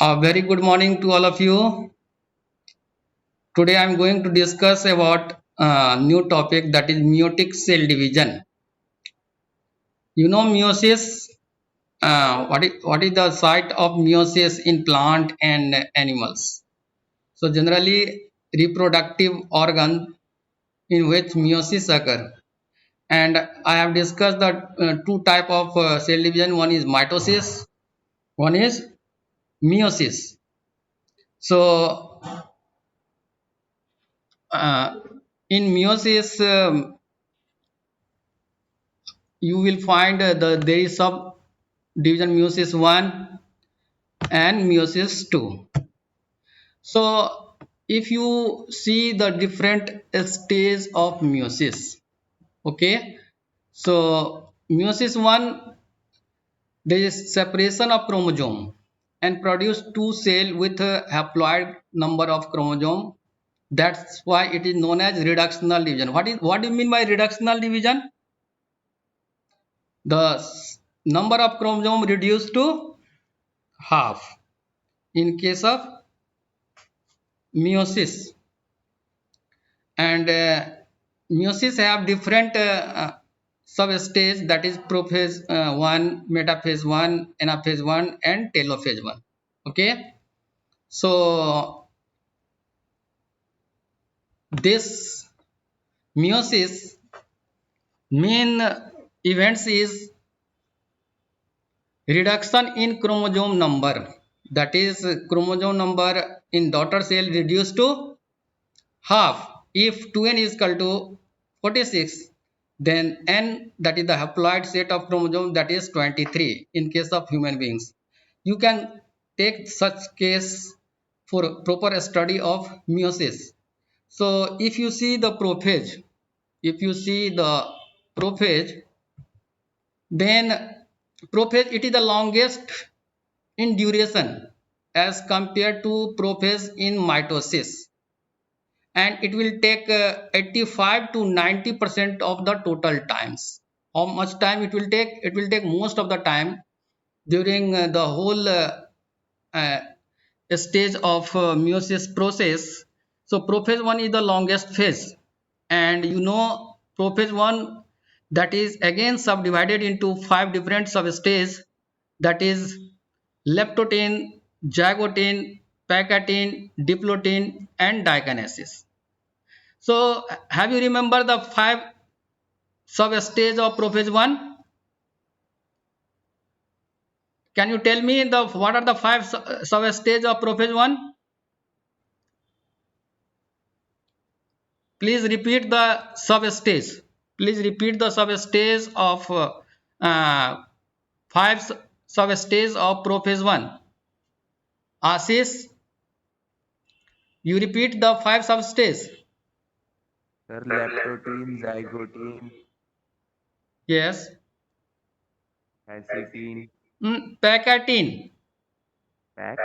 A very good morning to all of you. Today I am going to discuss about a new topic, that is meiotic cell division. Meiosis. What is the site of meiosis in plant and animals? So generally, reproductive organ in which meiosis occur. And I have discussed the two type of cell division. One is mitosis. One is meiosis. So uh, in meiosis. You will find there is subdivision meiosis 1 and meiosis 2. So if you see the different stage of meiosis, okay, so meiosis 1, there is separation of chromosome and produce two cell with a haploid number of chromosome. That's why it is known as reductional division. What do you mean by reductional division? The number of chromosome reduced to half in case of meiosis. And meiosis have different substage, that is prophase 1, metaphase 1, anaphase 1 and telophase 1. Okay, so this meiosis main events is reduction in chromosome number, that is chromosome number in daughter cell reduced to half. If 2n is equal to 46, then n, that is the haploid set of chromosome, that is 23 in case of human beings. You can take such case for proper study of meiosis. So if you see the prophase, if you see the prophase, then prophase, it is the longest in duration as compared to prophase in mitosis, and it will take 85 to 90% of the total times. How much time it will take? It will take most of the time during the whole uh, stage of meiosis process. So prophase 1 is the longest phase, and prophase 1, that is again subdivided into 5 different substages, that is leptotin, zygotin, pacatin, diplotin and dikinesis. So have you remember the 5 substage of prophase 1? Can you tell me what are the 5 substage of prophase 1? Please repeat the substage. Please repeat the substage of 5 substage of prophase 1. Ashish, you repeat the 5 substage. Sir, leptotin, zygotin, Yes. acetine, Pacatin. pack.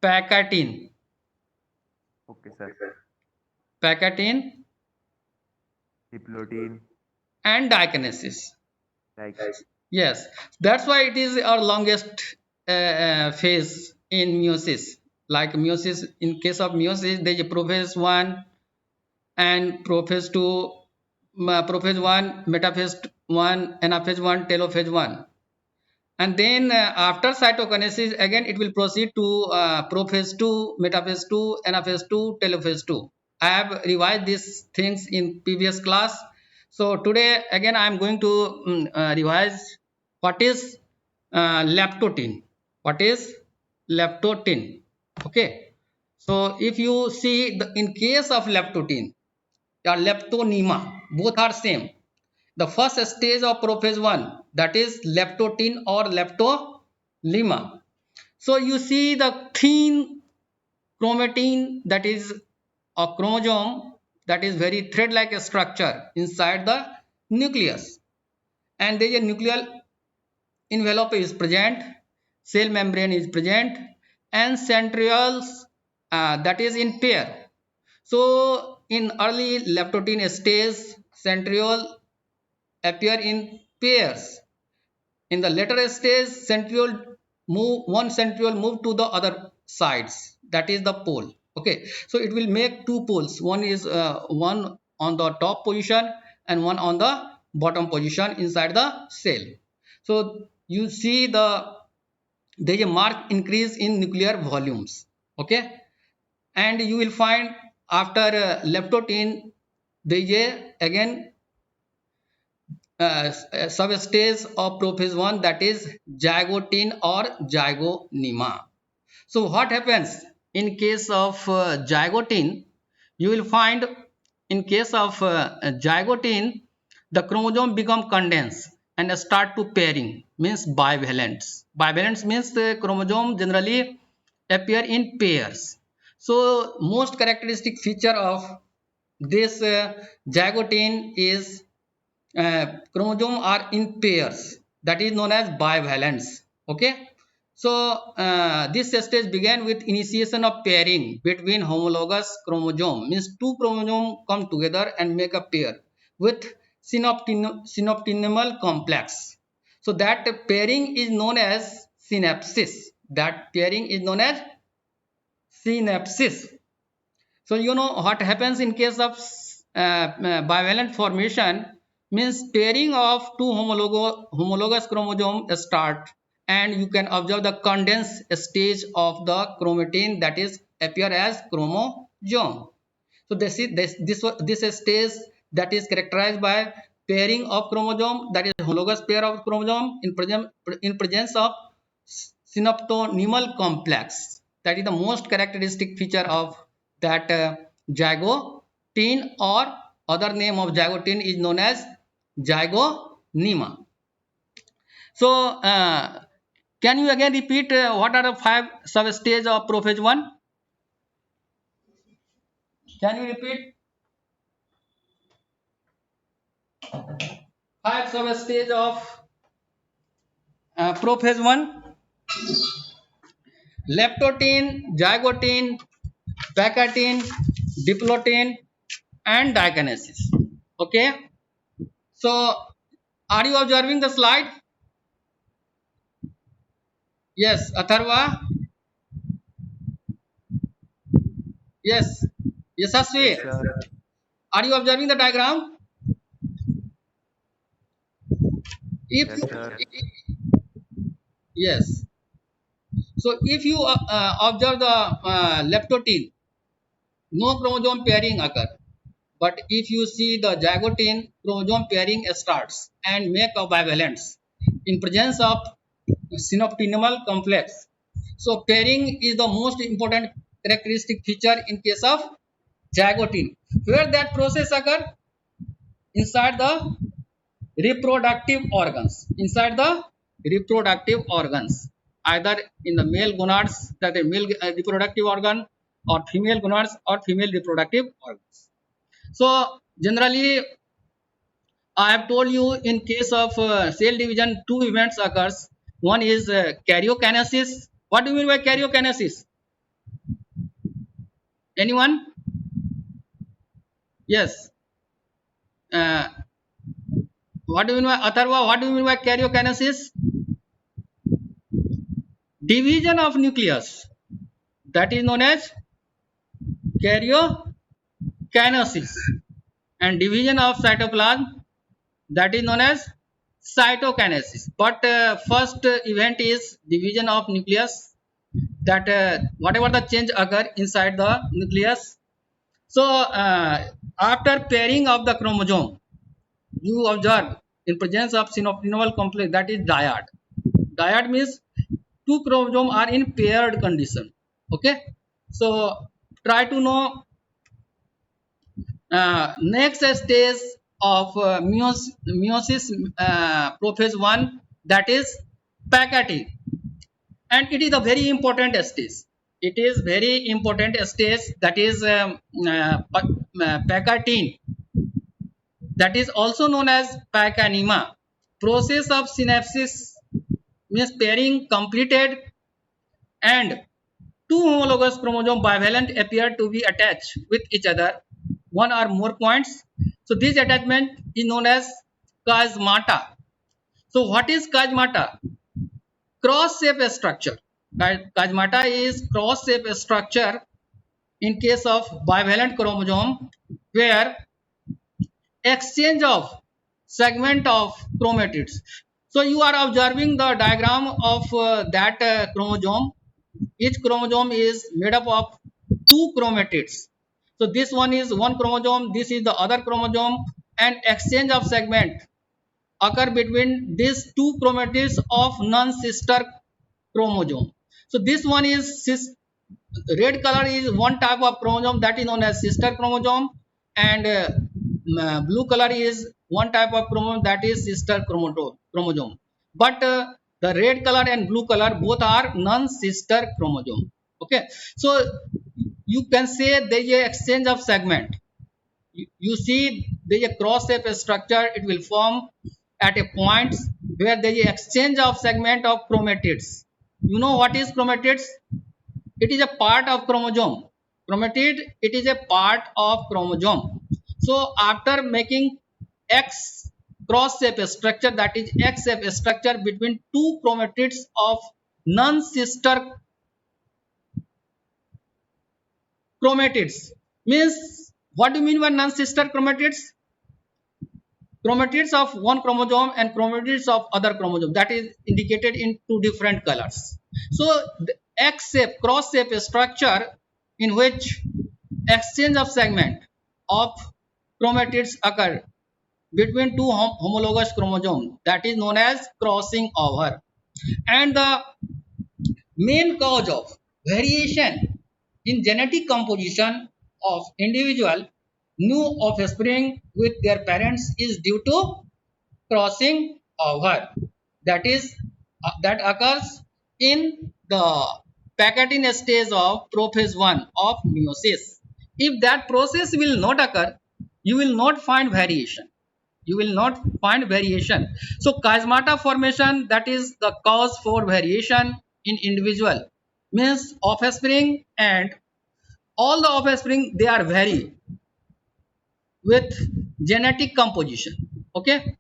Pacatin. Okay, sir. Pacatin Diplotin, and dikinesis. like Yes, that's why it is our longest phase in meiosis. Like meiosis, in case of meiosis, there is prophase 1 and prophase 2, prophase 1, metaphase 1, anaphase 1, telophase 1. And then after cytokinesis, again it will proceed to prophase 2, metaphase 2, anaphase 2, telophase 2. I have revised these things in previous class. So today again I am going to revise what is leptotin. What is leptotin? Okay. So if you see in case of leptotin or leptonema, both are same. The first stage of prophase 1, that is leptotin or leptolema. So you see the thin chromatin, that is a chromosome, that is very thread like structure inside the nucleus, and there is a nuclear envelope is present, cell membrane is present, and centrioles, that is in pair. So in early leptotin stage, centriole appear in pairs. In the later stage, centriole move, one centriole move to the other sides, that is the pole. Okay, so it will make two poles, one is one on the top position and one on the bottom position inside the cell. So you see there is a marked increase in nuclear volumes. Okay, and you will find after leptotin there is a again substage of prophase 1, that is zygotin or zygonema. So what happens in case of zygotin? You will find in case of zygotin, the chromosome become condensed and start to pairing, means bivalents. Bivalents means the chromosome generally appear in pairs. So most characteristic feature of this zygotin is chromosome are in pairs, that is known as bivalents. Okay, so this stage began with initiation of pairing between homologous chromosome, means two chromosome come together and make a pair with synoptimal complex. So that pairing is known as synapsis. That pairing is known as synapsis. So you know what happens in case of bivalent formation, means pairing of two homologous chromosome start, and you can observe the condensed stage of the chromatin, that is appear as chromosome. So this stage that is characterized by pairing of chromosome, that is homologous pair of chromosome in presence of synaptonymal complex. That is the most characteristic feature of that zygotin, or other name of zygotin is known as zygonema. So can you again repeat what are the five substage of prophase 1? Can you repeat five substage of prophase 1? Leptotin, zygotin, pacatin, diplotin, and dikinesis. Okay, so are you observing the slide? Yes, Atharva. Yes, Yasasvi. Yes, sir. Are you observing the diagram? If Yes, sir. yes, so if you observe the leptotin, no chromosome pairing occur. But if you see the zygotin, chromosome pairing starts and make a bivalents in presence of synoptimal complex. So pairing is the most important characteristic feature in case of zygotin. Where that process occur? Inside the reproductive organs. Inside the reproductive organs, either in the male gonads, that is male reproductive organ, or female gonads or female reproductive organs. So generally I have told you in case of cell division two events occurs. One is karyokinesis. What do you mean by karyokinesis? Anyone? Yes. uh, what do you mean by Atharva? What do you mean by karyokinesis? Division of nucleus, that is known as karyokinesis, and division of cytoplasm, that is known as cytokinesis. But first event is division of nucleus, that whatever the change occur inside the nucleus. So after pairing of the chromosome, you observe in presence of synoptimal complex, that is dyad. Dyad means two chromosome are in paired condition. Okay, so try to know next stage of meiosis prophase 1, that is packaging, and it is a very important stage. It is very important stage, that is packaging, that is also known as pacanema. Process of synapsis means pairing completed, and two homologous chromosome bivalent appear to be attached with each other, one or more points. So this attachment is known as chiasmata. So what is chiasmata? Cross shape structure. Chiasmata is cross-shape structure in case of bivalent chromosome where exchange of segment of chromatids. So you are observing the diagram of that chromosome. Each chromosome is made up of two chromatids. So this one is one chromosome, this is the other chromosome, and exchange of segment occur between these two chromatids of non-sister chromosome. So this one is red color is one type of chromosome that is known as sister chromosome, and blue color is one type of chromosome that is sister chromosome. But the red color and blue color both are non-sister chromosome. Okay, so you can say there is a exchange of segment. You see there is a cross shape structure, it will form at a point where there is exchange of segment of chromatids. You know what is chromatids? It is a part of chromosome. Chromatid, it is a part of chromosome. So after making x cross shape structure, that is x shape structure between two chromatids of non sister chromatids, means what do you mean by non sister chromatids? Chromatids of one chromosome and chromatids of other chromosome, that is indicated in two different colors. So the x shape cross shape structure in which exchange of segment of chromatids occur between two homologous chromosomes, that is known as crossing over. And the main cause of variation in genetic composition of individual new offspring with their parents is due to crossing over, that is that occurs in the packaging stage of prophase 1 of meiosis. If that process will not occur, you will not find variation. You will not find variation. So chiasmata formation, that is the cause for variation in individual, means offspring, and all the offspring they are vary with genetic composition. Okay,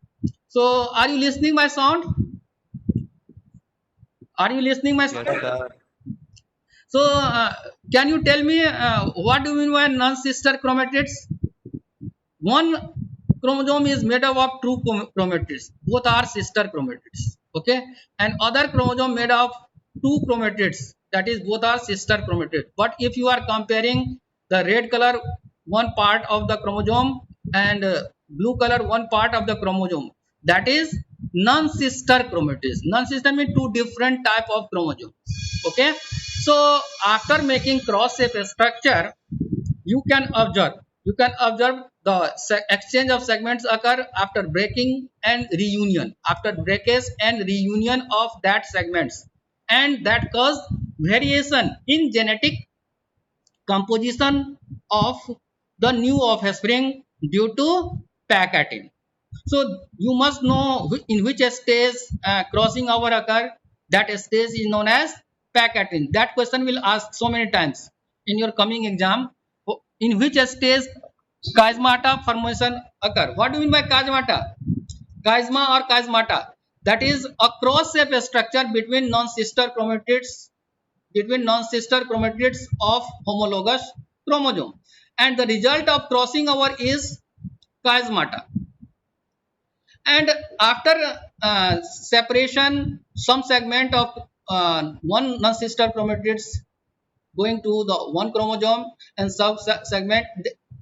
so are you listening my sound? Are you listening my Yes, sound? sir. So can you tell me what do you mean by non-sister chromatids? One chromosome is made up of two chromatids, both are sister chromatids. Okay, and other chromosome made of two chromatids, that is both are sister chromatids. But if you are comparing the red color one part of the chromosome and blue color one part of the chromosome, that is non-sister chromatids. Non-sister means two different type of chromosomes. Okay, so after making cross shape structure, you can observe the exchange of segments occur after breaking and reunion, after breakage and reunion of that segments, and that cause variation in genetic composition of the new offspring due to packaging. So you must know in which stage crossing over occur. That stage is known as packaging. That question will ask so many times in your coming exam. In which stage chiasmata formation occur? What do you mean by chiasmata? Chiasma or chiasmata, that is a cross shape structure between non-sister chromatids of homologous chromosome, and the result of crossing over is chiasmata. And after separation, some segment of one non-sister chromatids going to the one chromosome, and sub segment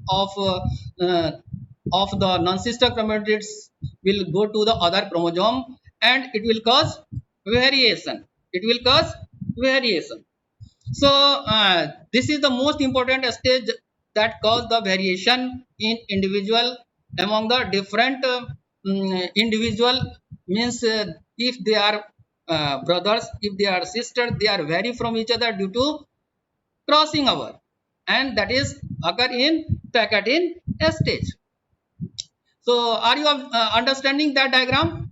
of uh, of the non-sister chromatids will go to the other chromosome, and it will cause variation. It will cause variation. So this is the most important stage that cause the variation in individual among the different individual, means if they are brothers, if they are sisters, they are vary from each other due to crossing over, and that is occur in packaging stage. So are you understanding that diagram?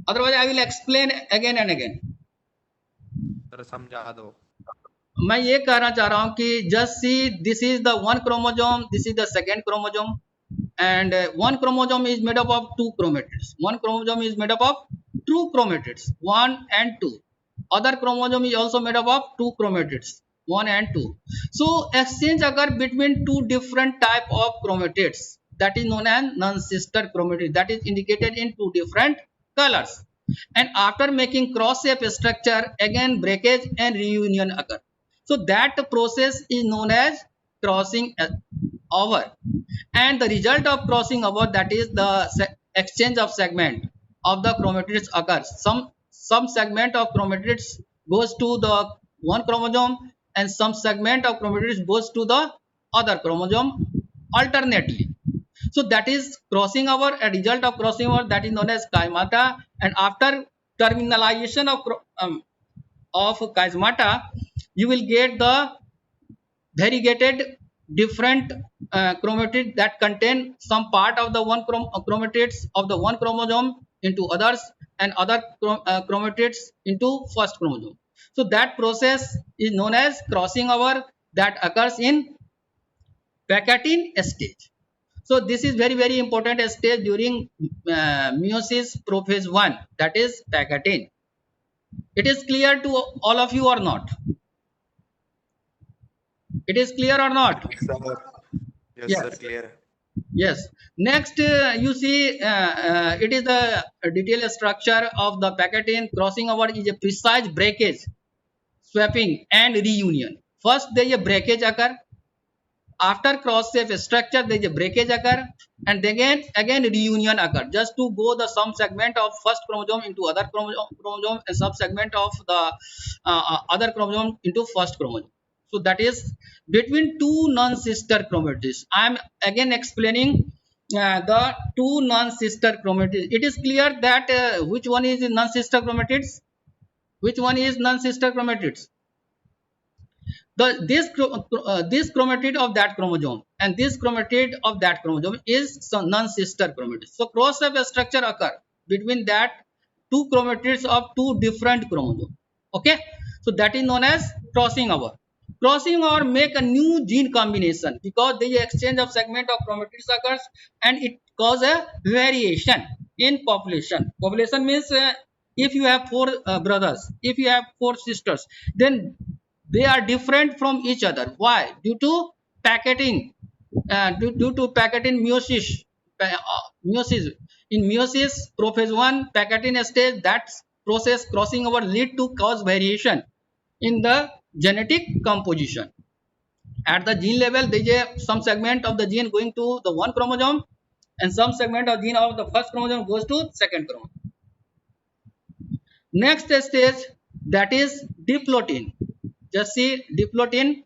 Otherwise I will explain again and again. Sir समझा दो. मैं ये कहना चाह रहा हूँ कि just see this is the one chromosome, this is the second chromosome, and one chromosome is made up of two chromatids. One chromosome is made up of two chromatids, 1 and 2. other chromosome is also made up of two chromatids, 1 and 2. So exchange occur between two different type of chromatids, that is known as non-sister chromatid, that is indicated in two different colors. And after making cross shape structure, again breakage and reunion occur. So that process is known as crossing over, and the result of crossing over, that is the exchange of segment of the chromatids occurs. Some segment of chromatids goes to the one chromosome, and some segment of chromatids goes to the other chromosome alternately. So that is crossing over. A result of crossing over, that is known as kymata. And after terminalization of kymata, you will get the variegated different chromatid that contain some part of the chromatids of the one chromosome into others, and other chromatids into first chromosome. So that process is known as crossing over, that occurs in Pacatine stage. So this is very important stage during meiosis prophase 1, that is Pacatine. It is clear to all of you or not? It is clear or not? Yes, sir. Yes, sir. Yes. Clear. Yes. Next, you see, it is the detailed structure of the packaging. Crossing over is a precise breakage, swapping, and reunion. First, there is a breakage occur. After cross shape structure, there is a breakage occur, and again reunion occur. Just to go the some segment of first chromosome into other chromosome, and sub segment of the other chromosome into first chromosome. So that is between two non-sister chromatids. I am again explaining the two non-sister chromatids. It is clear that which one is non-sister chromatids, which one is non-sister chromatids. This chromatid of that chromosome and this chromatid of that chromosome is some non-sister chromatid. So cross-up structure occur between that two chromatids of two different chromosomes. Okay, so that is known as crossing over. Crossing over make a new gene combination, because the exchange of segment of chromatids occurs, and it cause a variation in population. Population means if you have four brothers, if you have four sisters, then they are different from each other. Why? Due to packaging, due to packaging meiosis. Meiosis, in meiosis prophase 1 packaging stage, that process crossing over lead to cause variation in the genetic composition. At the gene level, there is some segment of the gene going to the one chromosome, and some segment of gene of the first chromosome goes to second chromosome. Next stage, that is diplotin. Just see diplotin,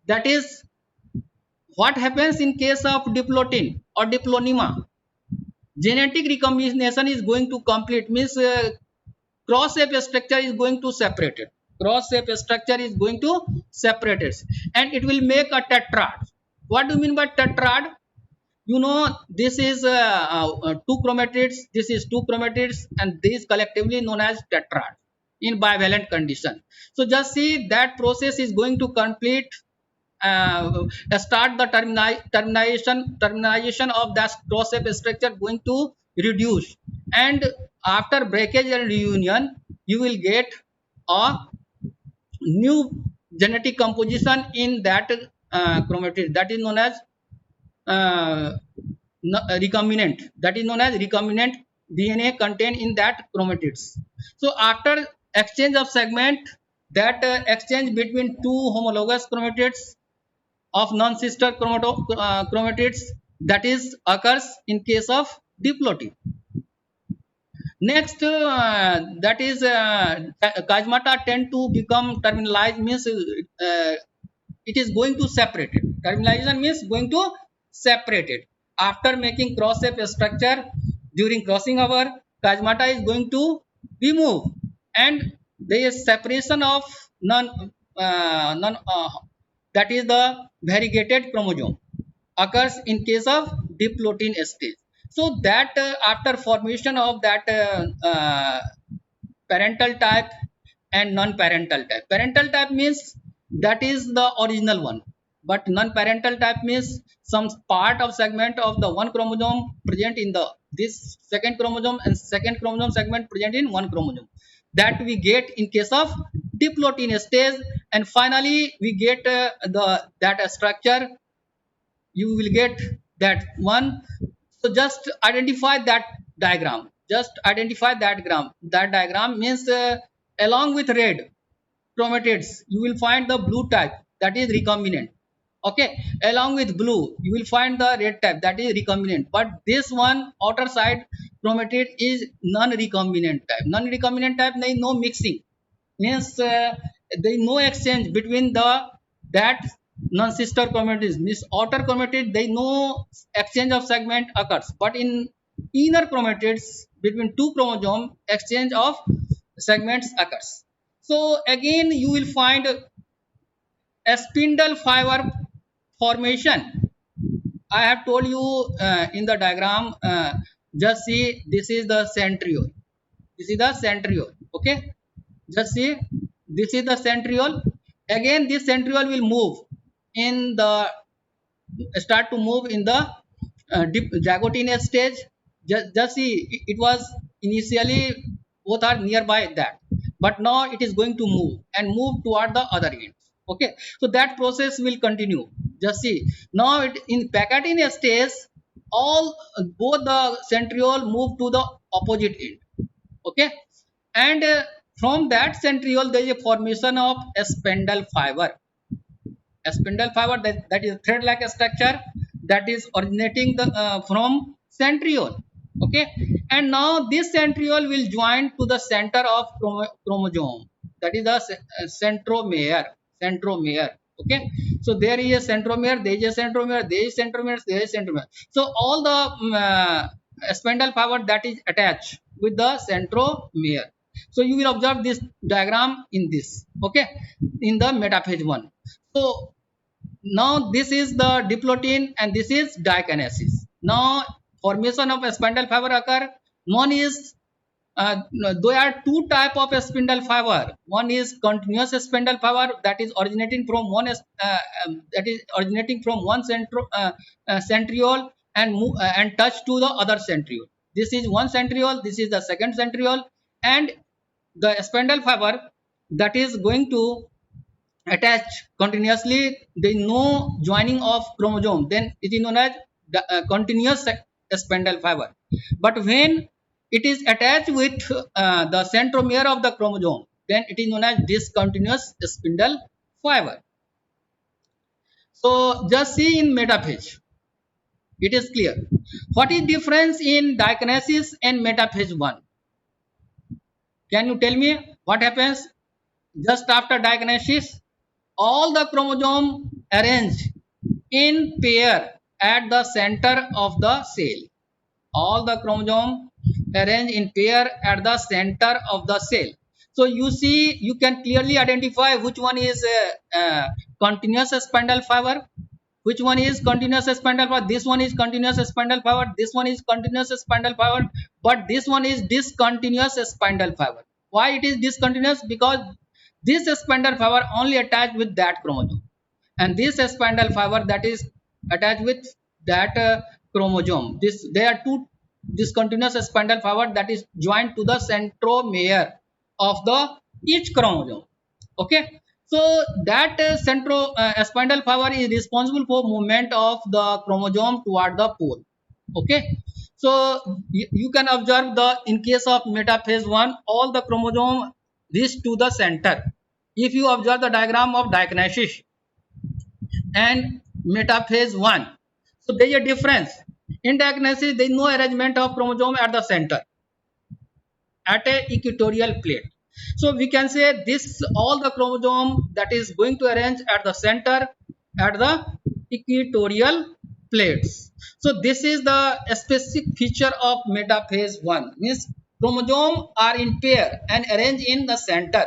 that is what happens in case of diplotin or diplonema. Genetic recombination is going to complete, means cross shape structure is going to separate it. Cross shape structure is going to separate it, and it will make a tetrad. What do you mean by tetrad? You know, this is two chromatids, this is two chromatids, and these collectively known as tetrad in bivalent condition. So just see that process is going to complete, start the termination of that cross shape structure going to reduce, and after breakage and reunion, you will get a new genetic composition in that chromatid, that is known as uh, recombinant, that is known as recombinant DNA contained in that chromatids. So after exchange of segment, that exchange between two homologous chromatids of non-sister chromatids, that is occurs in case of diplotin. Next, that is chiasmata tend to become terminalized, means it is going to separate it. Terminalization means going to separate it. After making cross shape structure, during crossing over, chiasmata is going to be moved, and there is separation of non that is the variegated chromosome occurs in case of diplotin stage. So that after formation of that parental type and non-parental type. Parental type means that is the original one, but non-parental type means some part of segment of the one chromosome present in the this second chromosome, and second chromosome segment present in one chromosome. that we get in case of diplotin stage. And finally we get the that structure, you will get that one. So just identify that diagram, just identify that gram that diagram means along with red chromatids you will find the blue type, that is recombinant. Okay, along with blue you will find the red type, that is recombinant. But this one outer side chromatid is non-recombinant type. Non-recombinant type, there is no mixing, means there is no exchange between the that non-sister chromatids. Means outer chromatid there is no exchange of segment occurs, but in inner chromatids between two chromosome exchange of segments occurs. So again you will find a spindle fiber formation. I have told you in the diagram, just see, this is the centriole, this is the centriole. Okay, just see, this is the centriole. Again this centriole will move in the start to move in the jagotinous stage. Just see, it was initially both are nearby that, but now it is going to move and move toward the other end. Okay, so that process will continue. Just see, now it in pacatinous stage, all both the centriole move to the opposite end. Okay, and from that centriole there is a formation of a spindle fiber. A spindle fiber, that is thread like a structure that is originating from centriole. Okay, and now this centriole will join to the center of chromosome, that is the centromere. Centromere. Okay, so there is a centromere, there is a centromere, there is centromere, there is centromere. So all the spindle fiber that is attached with the centromere. So you will observe this diagram in this. Okay, in the metaphase 1. So now this is the diplotin and this is dikinesis. Now formation of a spindle fiber occur. One is there are two type of a spindle fiber. One is continuous spindle fiber that is originating from one that is originating from one centriole and and touch to the other centriole. This is one centriole. This is the second centriole, and the spindle fiber that is going to attached continuously, there is no joining of chromosome, then it is known as the continuous spindle fiber. But when it is attached with the centromere of the chromosome, then it is known as discontinuous spindle fiber. So just see in metaphase, it is clear. What is difference in dikinesis and metaphase 1? Can you tell me what happens just after dikinesis? All the chromosome arranged in pair at the center of the cell. All the chromosome arranged in pair at the center of the cell. So you see, you can clearly identify which one is continuous spindle fiber, which one is continuous spindle fiber. This one is continuous spindle fiber, this one is continuous spindle fiber, but this one is discontinuous spindle fiber. Why it is discontinuous? Because this spindle fiber only attached with that chromosome, and this spindle fiber that is attached with that chromosome, this there are two discontinuous spindle fiber that is joined to the centromere of the each chromosome. Okay, so that spindle fiber is responsible for movement of the chromosome toward the pole. Okay, so you can observe the in case of metaphase 1, all the chromosome reach to the center. If you observe the diagram of dikinesis and metaphase 1, so there is a difference. In dikinesis there is no arrangement of chromosome at the center, at a equatorial plate. So we can say this all the chromosome that is going to arrange at the center at the equatorial plates. So this is the specific feature of metaphase 1, means chromosome are in pair and arranged in the center.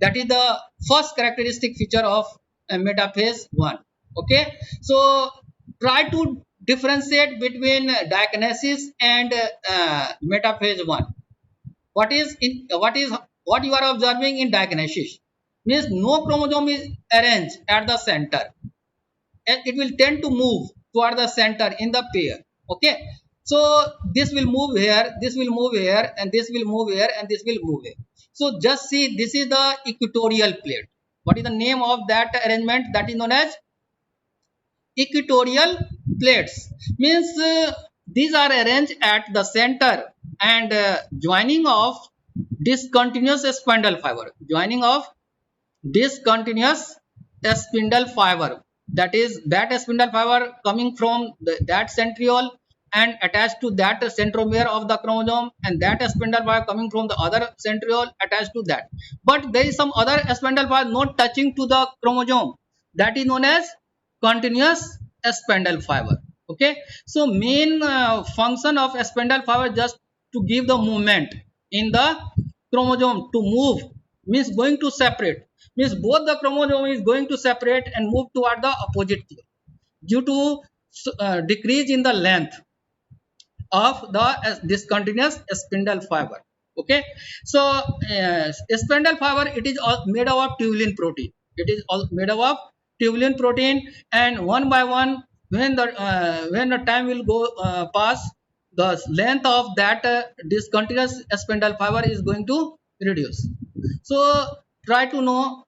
That is the first characteristic feature of metaphase 1. Okay, so try to differentiate between dikinesis and metaphase 1. What you are observing in dikinesis means no chromosome is arranged at the center, and it will tend to move toward the center in the pair. Okay, so this will move here, this will move here, and this will move here, and this will move here. So just see, this is the equatorial plate. What is the name of that arrangement? That is known as equatorial plates. Means these are arranged at the center and joining of discontinuous spindle fiber, joining of discontinuous spindle fiber, that is that spindle fiber coming from that centriole and attached to that centromere of the chromosome, and that spindle fiber coming from the other centriole attached to that, but there is some other spindle fiber not touching to the chromosome, that is known as continuous spindle fiber. Okay, so main function of spindle fiber just to give the movement in the chromosome, to move, means going to separate, means both the chromosome is going to separate and move toward the opposite pole due to decrease in the length of the discontinuous spindle fiber. Okay, so spindle fiber, it is all made up of tubulin protein, it is all made up of tubulin protein, and one by one, when the time will go pass, the length of that discontinuous spindle fiber is going to reduce. So try to know,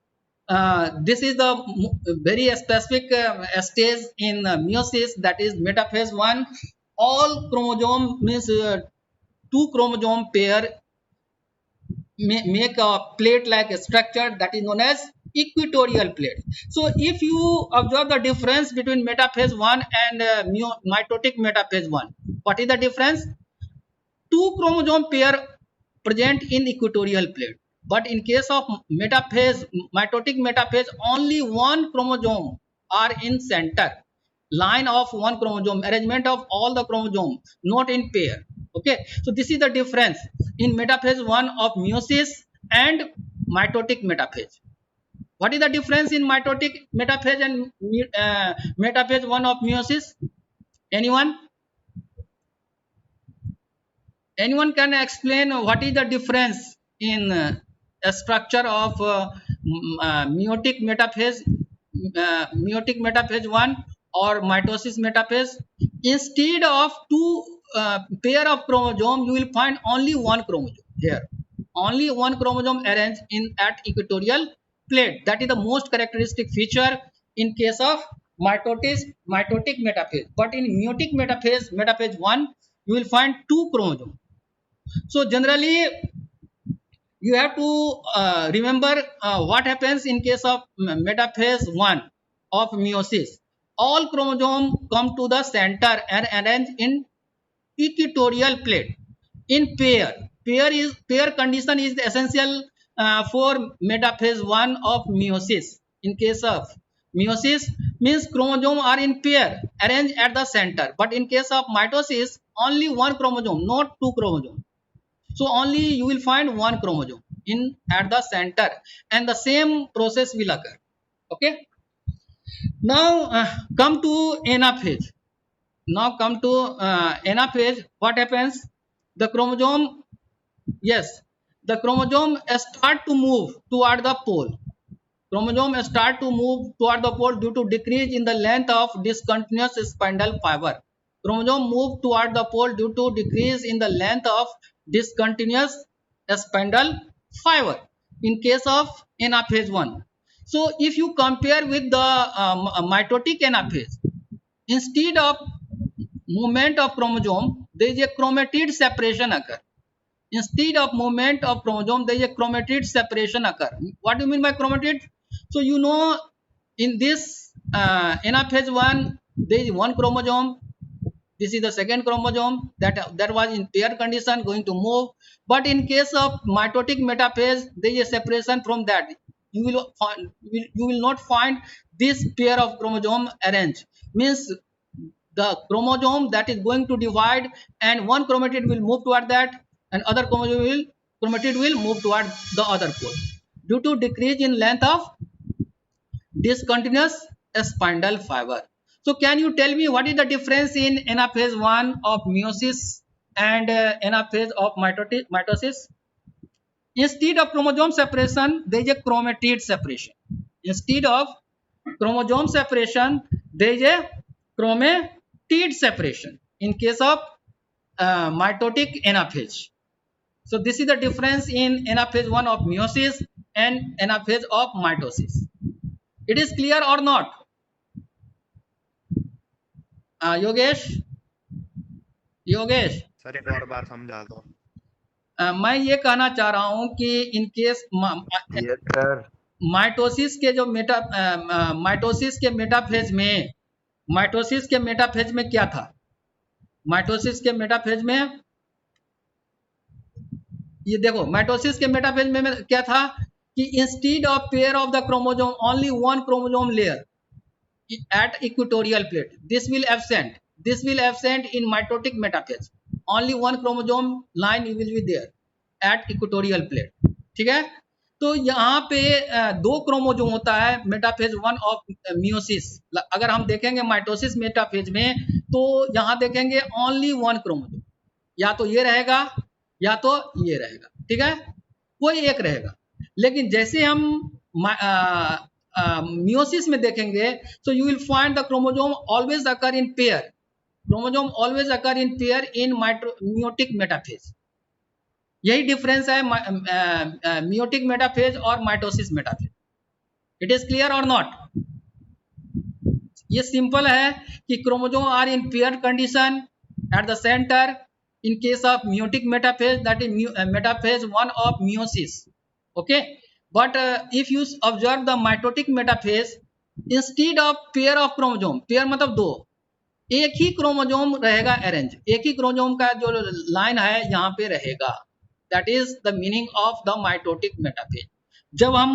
this is the very specific stage in meiosis, that is metaphase 1. All chromosome means two chromosome pair make a plate like structure, that is known as equatorial plate. So if you observe the difference between metaphase 1 and mitotic metaphase 1, what is the difference? Two chromosome pair present in equatorial plate, but in case of metaphase, mitotic metaphase, only one chromosome are in center line of one chromosome, arrangement of all the chromosome, not in pair. Okay, so this is the difference in metaphase 1 of meiosis and mitotic metaphase. What is the difference in mitotic metaphase and metaphase 1 of meiosis? Anyone? Anyone can explain what is the difference in structure of meiotic metaphase 1 or mitosis metaphase? Instead of two pair of chromosome, you will find only one chromosome here, only one chromosome arranged in at equatorial plate. That is the most characteristic feature in case of mitotic metaphase. But in meiotic metaphase 1, you will find two chromosomes. So generally, you have to remember what happens in case of metaphase 1 of meiosis. All chromosomes come to the center and arrange in equatorial plate in pair. Pair condition is essential for metaphase 1 of meiosis. In case of meiosis, means chromosome are in pair arranged at the center, but in case of mitosis, only one chromosome, not two chromosomes. So only you will find one chromosome in at the center, and the same process will occur. Okay, now come to anaphase. Now come to anaphase. What happens? The chromosome, yes, the chromosome start to move toward the pole. Chromosome start to move toward the pole due to decrease in the length of discontinuous spindle fiber. Chromosome move toward the pole due to decrease in the length of discontinuous spindle fiber in case of anaphase 1. So if you compare with the mitotic anaphase, instead of movement of chromosome, there is a chromatid separation occur. Instead of movement of chromosome, there is a chromatid separation occur. What do you mean by chromatid? So you know, in this anaphase 1, there is one chromosome. This is the second chromosome that was in pair condition going to move. But in case of mitotic metaphase, there is a separation from that. You will not find this pair of chromosome arranged. Means the chromosome that is going to divide, and one chromatid will move toward that, and other chromatid will move toward the other pole due to decrease in length of discontinuous spindle fiber. So can you tell me what is the difference in anaphase 1 of meiosis and anaphase of mitosis? Instead of chromosome separation, there is a chromatid separation. Instead of chromosome separation, there is a chromatid separation in case of mitotic anaphase. So this is the difference in anaphase 1 of meiosis and anaphase of mitosis. It is clear or not? Yogesh, Yogesh, sir एक और बार समझा दो। मैं ये कहना चाह रहा हूं कि in case yes sir. Mitosis के जो माइटोसिस के मेटाफेज में, माइटोसिस के मेटाफेज में क्या था? माइटोसिस के मेटाफेज में ये देखो, माइटोसिस के मेटाफेज में क्या था कि instead of pair of the chromosome only one chromosome layer at equatorial plate, this will absent in mitotic metaphase, only one chromosome line will be there at equatorial plate, ठीक है। तो यहाँ पे दो क्रोमोसोम होता है मेटाफेज 1 ऑफ मियोसिस। अगर हम देखेंगे माइटोसिस मेटाफेज में तो यहाँ देखेंगे ओनली वन क्रोमोसोम, या तो ये रहेगा या तो ये रहेगा, ठीक है, कोई एक रहेगा। लेकिन जैसे हम मियोसिस में देखेंगे तो you will find the chromosome always occur in pair, chromosome always occur in pair in meiotic metaphase. यही डिफरेंस है मियोटिक मेटाफेज और mitosis metaphase. It is clear और नॉट? ये सिंपल है कि chromosome are in pair condition at the centre in case of meiotic metaphase, that is metaphase 1 of meiosis, okay, but if you observe the mitotic metaphase, instead of pair of chromosome, pair मतलब दो, एक ही chromosome रहेगा arrange, एक ही chromosome का जो line है यहाँ पे रहेगा, that is the meaning of the mitotic metaphase. जब हम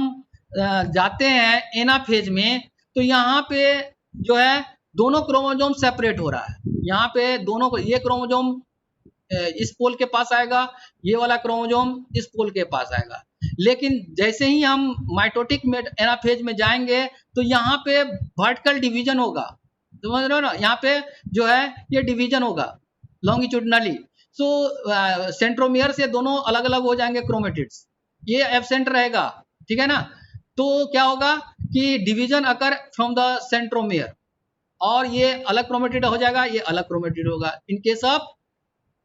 जाते हैं एनाफेज में तो यहाँ पे जो है दोनों क्रोमोसोम सेपरेट हो रहा है, यहाँ पे दोनों को, ये क्रोमोसोम इस पोल के पास आएगा, ये वाला क्रोमोसोम इस पोल के पास आएगा। लेकिन जैसे ही हम माइटोटिक एनाफेज में जाएंगे तो यहाँ पे वर्टिकल डिवीजन होगा, समझ रहे हो ना, यहाँ पे जो है ये डिवीजन होगा लॉन्गिट्यूडनली। सो सेंट्रोमियर से दोनों अलग अलग हो जाएंगे क्रोमेटिड्स, ये एब्सेंट रहेगा, ठीक है ना। तो क्या होगा कि division occur from the centromere, और ये अलग क्रोमेटिड हो जाएगा, ये अलग क्रोमेटिड होगा in case of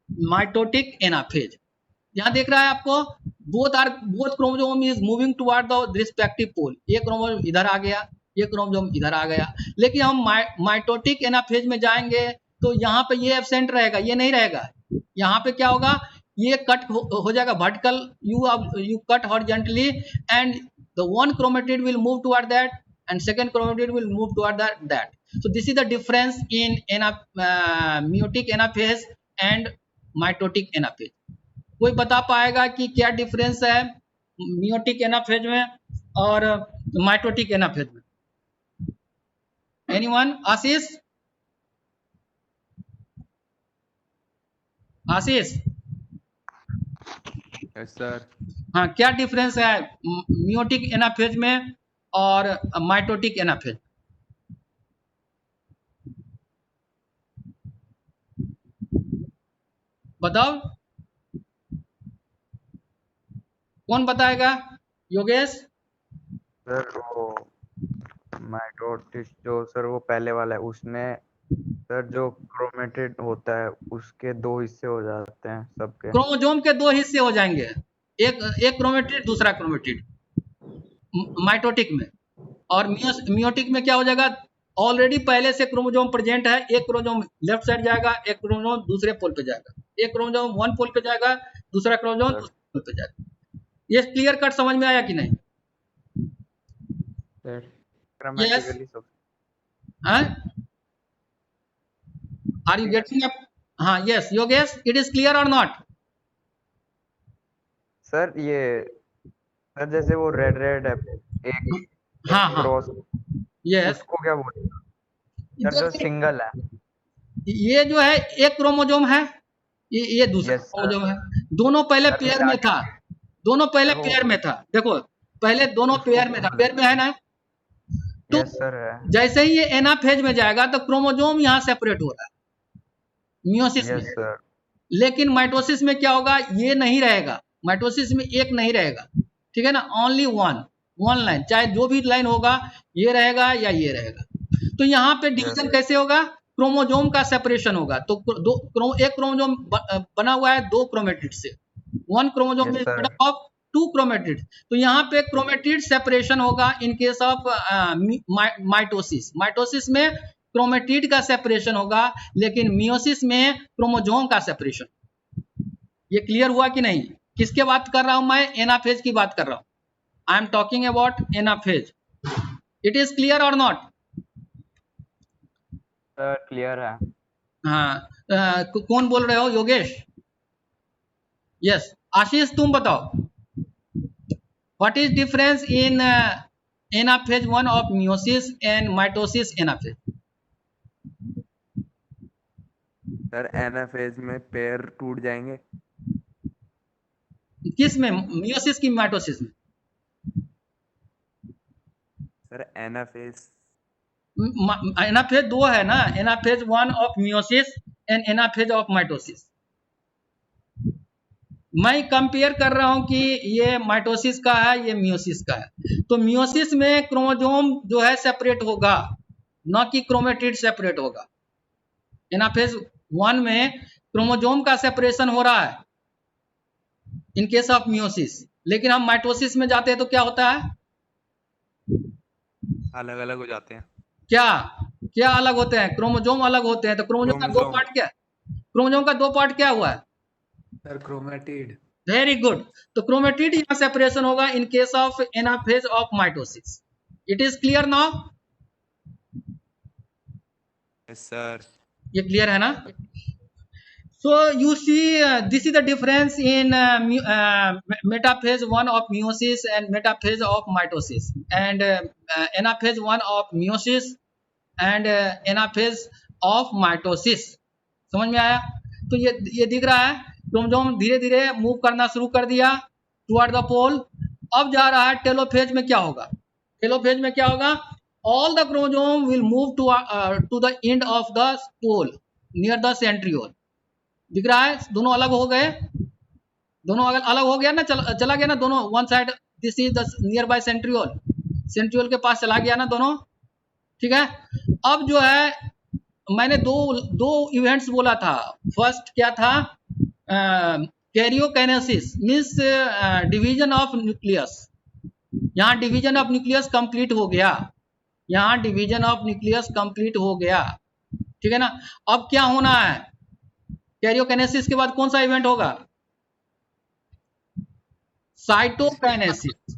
mitotic anaphase. यहाँ देख रहा है आपको, both chromosome is moving toward the respective pole, ये क्रोमोसोम इधर आ गया, ये क्रोमोसोम इधर आ गया। लेकिन हम माइटोटिक एनाफेज में जाएंगे तो यहाँ पे ये एब्सेंट रहेगा, ये नहीं रहेगा। यहाँ पे क्या होगा, ये कट हो जाएगा vertical, you cut horizontally and the one chromatid will move toward that and second chromatid will move toward that. So this is the difference in meiotic anaphase and mitotic anaphase. कोई बता पाएगा कि क्या difference है meiotic anaphase में और mitotic anaphase में? Anyone? Ashish, Ashish? Yes sir. हाँ, क्या डिफरेंस है मियोटिक एनाफेज में और माइटोटिक एनाफेज? बताओ, कौन बताएगा? योगेश? सर वो माइटोटिक जो सर वो पहले वाला है, उसमें सर जो क्रोमेटिड होता है उसके दो हिस्से हो जाते हैं सबके। क्रोमोसोम के दो हिस्से हो जाएंगे, एक क्रोमेटिड दूसरा क्रोमेटिड माइटोटिक में। और मियोटिक में क्या हो जाएगा, ऑलरेडी पहले से क्रोमोसोम प्रेजेंट है, एक क्रोमोसोम लेफ्ट साइड जाएगा, एक क्रोमोसोम दूसरे पोल पे जाएगा, एक क्रोमोसोम वन पोल पे जाएगा, दूसरा क्रोमोसोम दूसरे पोल पे जाएगा। ये क्लियर कट समझ में आया कि नहीं? ग्रामेटिकली सब। Are you getting up? हाँ, yes Yogesh, it is clear और नॉट? सर ये सर जैसे वो रेड रेड है एक हाँ हाँ क्रॉस, यस, उसको क्या बोलते हैं सर जो सिंगल है? ये जो है एक क्रोमोसोम है, ये दूसरा यस सर। क्रोमोसोम है, दोनों पहले पेयर में था, दोनों पहले पेयर में था। देखो पहले दोनों पेयर में था, पेयर में है ना। तो यस सर है। जैसे ही ये एनाफेज में जाएगा तो क्रोमोसोम यहाँ सेपरेट हो रहा है मियोसिस में। Yes sir. लेकिन माइटोसिस में क्या होगा, ये नहीं रहेगा, माइटोसिस में एक नहीं रहेगा, ठीक है ना, ओनली वन लाइन, चाहे जो भी लाइन होगा, ये रहेगा या ये रहेगा। तो यहाँ पे डिवीजन कैसे होगा, क्रोमोसोम का सेपरेशन होगा। तो एक क्रोमोसोम बना हुआ है दो क्रोमेटिड से, one chromosome yes is made sir. Up of two chromatid. तो यहाँ पे क्रोमेटिड सेपरेशन होगा in case of mitosis. Mitosis में क्रोमेटिड का सेपरेशन होगा, लेकिन मियोसिस में क्रोमोजोम का सेपरेशन। ये क्लियर हुआ कि नहीं? किसके बात कर रहा हूं मैं? एनाफेज की बात कर रहा हूं। I am talking about anaphase. It is clear और नॉट? सर क्लियर है। हाँ। कौन बोल रहे हो? योगेश? यस। आशीष तुम बताओ, what is difference in anaphase one of meiosis and mitosis anaphase? Sir anaphase में पेड़ टूट जाएंगे। किस में? मियोसिस की माइटोसिस में? Sir anaphase. एनाफेज दो है ना, anaphase one of meiosis and anaphase of mitosis. मैं कंपेयर कर रहा हूं कि ये माइटोसिस का है, ये मियोसिस का है। तो मियोसिस में क्रोमोजोम जो है सेपरेट होगा, न कि क्रोमेटिड सेपरेट होगा। एनाफेज वन में क्रोमोजोम का सेपरेशन हो रहा है इन केस ऑफ मियोसिस, लेकिन हम माइटोसिस में जाते हैं तो क्या होता है? अलग अलग हो जाते हैं। क्या क्या अलग होते हैं? क्रोमोजोम अलग होते हैं। तो क्रोमोजोम का दो क्रोमोसोम। पार्ट क्या है? क्रोमोजोम का दो पार्ट क्या हुआ है? Sir chromatid. Very good. तो क्रोमेटिड यहाँ सेपरेशन होगा in case of anaphase of mitosis. It is clear now? Yes sir. ये क्लियर है ना? So you see, this is the difference in metaphase one of meiosis and metaphase of mitosis, and anaphase one of meiosis and anaphase of mitosis. समझ में आया? तो ये दिख रहा है, क्रोमोसोम धीरे धीरे मूव करना शुरू कर दिया टुवर्ड द पोल। अब जा रहा है टेलोफेज में। क्या होगा? टेलोफेज में क्या होगा? All the chromosome will move to the end of the pole near the centriole. दिख रहा है? दोनों अलग हो गए, दोनों अलग अलग हो गया ना, चला गया ना दोनों। One side, this is the near by centriole, centriole के पास चला गया ना दोनों। ठीक है। अब जो है मैंने दो दो इवेंट्स बोला था। फर्स्ट क्या था? Karyokinesis means division of nucleus. यहाँ डिवीजन ऑफ न्यूक्लियस कंप्लीट हो गया, यहाँ डिवीजन ऑफ न्यूक्लियस कंप्लीट हो गया। ठीक है ना? अब क्या होना है? कैरियोकाइनेसिस के बाद कौन सा इवेंट होगा? Cytokinesis.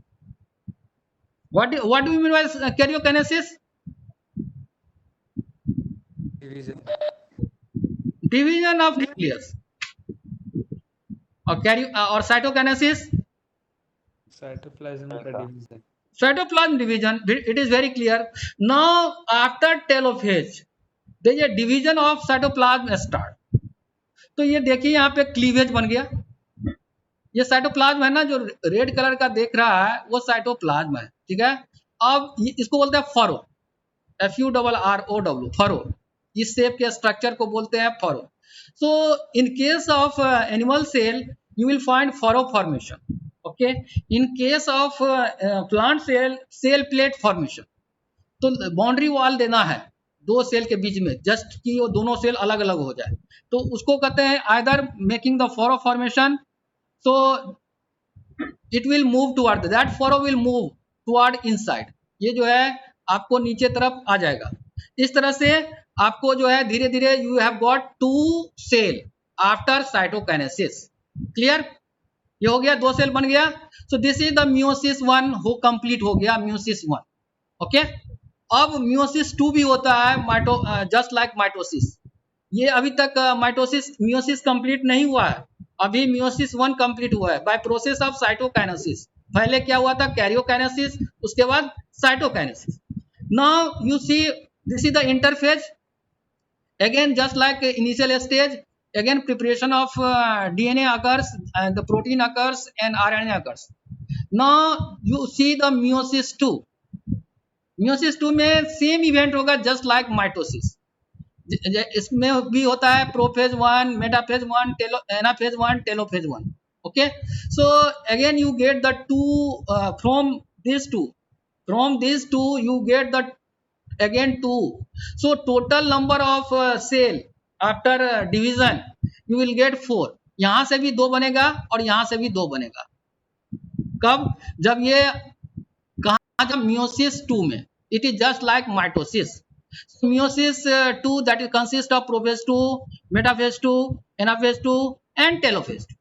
What do you mean by karyokinesis? Division. Division of nucleus. और साइटोकाइनेसिस? साइटोप्लाज्म का division. Cytoplasm division. It is very clear. Now after telophase, there is a division of cytoplasm start. तो ये देखिए यहाँ पे cleavage बन गया। ये साइटोप्लाज्म है ना, जो रेड कलर का देख रहा है वो साइटोप्लाज्म है। ठीक है। अब इसको बोलते हैं फरो, FURROW, फरो। इस शेप के स्ट्रक्चर को बोलते हैं furrow. So in case of animal cell you will find furrow formation. Okay. In case of plant cell, cell plate formation. तो बाउंड्री वॉल देना है दो सेल के बीच में, जस्ट कि वो दोनों सेल अलग अलग हो जाए, तो उसको कहते हैं either making the furrow formation. So it will move toward, that furrow will move toward inside. ये जो है आपको नीचे तरफ आ जाएगा। इस तरह से आपको जो है धीरे धीरे you have got two cell after cytokinesis. Clear? ये हो गया, दो सेल बन गया। So this is the meiosis one हो कंप्लीट हो गया, मियोसिस वन। ओके। अब मियोसिस टू भी होता है, माइटो जस्ट लाइक माइटोसिस। ये अभी तक माइटोसिस मियोसिस कंप्लीट नहीं हुआ है, अभी मियोसिस वन कंप्लीट हुआ है बाय प्रोसेस ऑफ साइटोकाइनेसिस। पहले क्या हुआ था? कैरियोकाइनेसिस, उसके बाद cytokinesis. Now you see this is the interphase. Again, just like initial stage, again preparation of DNA occurs, and the protein occurs, and RNA occurs. Now you see the meiosis two. Meiosis two में same event होगा just like mitosis. इसमें भी होता है prophase one, metaphase one, anaphase one, telophase one. Okay. So again you get the two from these two you get the again 2. So total number of cell after division you will get 4. यहां से भी 2 बनेगा और यहां से भी 2 बनेगा। कब? जब ये कहा जब मियोसिस 2 में, it is just like mitosis. Meiosis 2 that is consist of prophase 2, metaphase 2, anaphase 2 and telophase 2.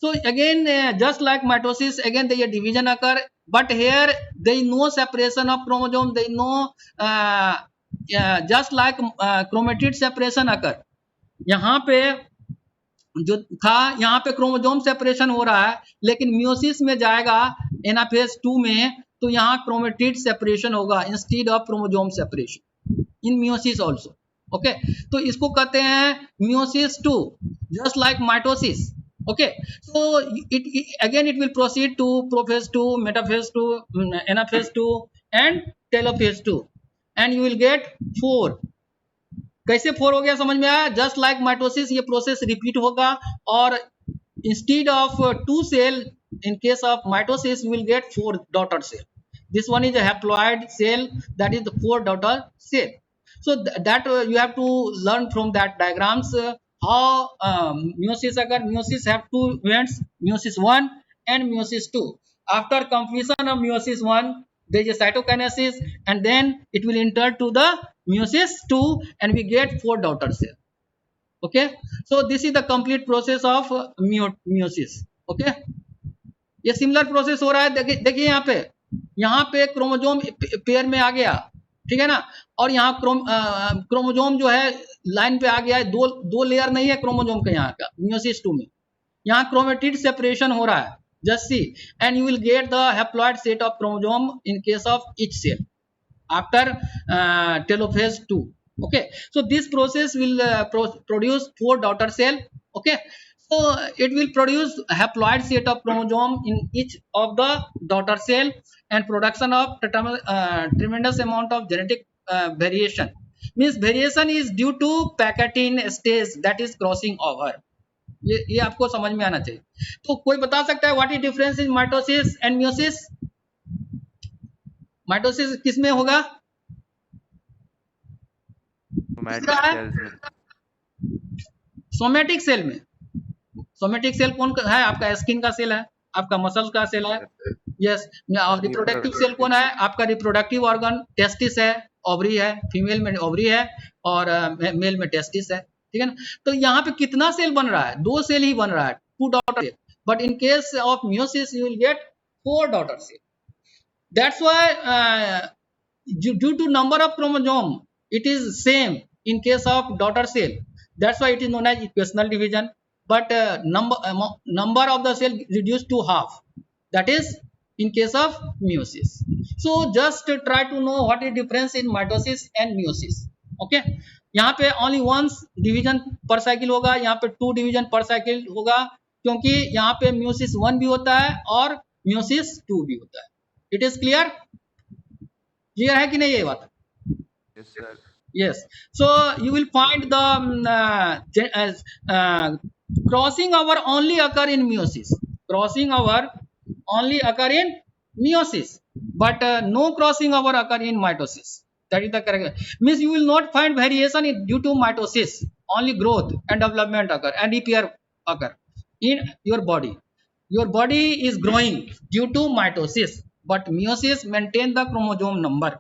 So again, just like mitosis, again the division occur, but here there is no separation of chromosome, there is no just like chromatid separation occur. यहाँ पे जो था, यहाँ पे chromosome separation हो रहा है, लेकिन मियोसिस में जाएगा एनाफेज 2 में, तो यहाँ क्रोमेटिड सेपरेशन होगा instead of chromosome separation in meiosis also. Okay, तो इसको कहते हैं meiosis 2, just like mitosis. Okay, so again it will proceed to prophase 2, metaphase 2, anaphase 2 and telophase 2 and you will get 4। कैसे 4 हो गया समझ में आया? जस्ट लाइक माइटोसिस ये प्रोसेस रिपीट होगा और instead of 2 cell in case of mitosis you will get 4 daughter cell. This one is a haploid cell, that is the 4 daughter cell. So that you have to learn from that diagrams how meiosis occur. Meiosis have 2 events, meiosis 1 and meiosis 2. After completion of meiosis 1 there is a cytokinesis and then it will enter to the meiosis 2 and we get 4 daughter cell. Okay, so this is the complete process of meiosis. Okay, ये similar process हो रहा है। देखिए यहाँ पे chromosome pair में आ गया, ठीक है ना, और यहाँ क्रोमोजोम जो है लाइन पे आ गया है। दो लेयर नहीं है क्रोमोजोम का यहाँ का मियोसिस 2 में। यहाँ क्रोमेटिड सेपरेशन हो रहा है, just see, and you will get the haploid set of chromosome in case of each cell after telophase 2. Okay, so this process will produce 4 daughter cell. Okay, so it will produce haploid set of chromosome in each of the daughter cell and production of tremendous amount of genetic variation. Means variation is due to packaging stage that is crossing over. ये आपको समझ में आना चाहिए। तो कोई बता सकता है what is difference in mitosis and meiosis? Mitosis किसमें होगा? सोमैटिक सेल्स में। सोमैटिक सेल में। सोमैटिक सेल कौन है? आपका स्किन का सेल है, आपका मसल्स का सेल है। यस, रिप्रोडक्टिव सेल कौन है? आपका रिप्रोडक्टिव ऑर्गन टेस्टिस है, ओवरी है, फीमेल में ओवरी है और मेल में टेस्टिस है, ठीक है ना। तो यहाँ पे कितना सेल बन रहा है? 2 सेल ही बन रहा है, 2 daughter cell, but in case of meiosis you will get 4 daughter cell. That's why due to number of chromosome it is same in case of daughter cell. That's why it is known as equational division. But number of the cell reduced to half. That is in case of meiosis. So just try to know what is difference in mitosis and meiosis. Okay. यहाँ पे only once division per cycle होगा, यहाँ पे 2 division per cycle होगा, क्योंकि यहाँ पे meiosis 1 भी होता है और meiosis 2 भी होता है। It is clear? क्लियर है कि नहीं ये बात? Yes sir. yes, so you will find the crossing over only occur in meiosis. Crossing over only occur in meiosis, but no crossing over occur in mitosis. That is the correct. Means you will not find variation due to mitosis. Only growth and development occur and repair occur in your body. Your body is growing due to mitosis, but meiosis maintain the chromosome number.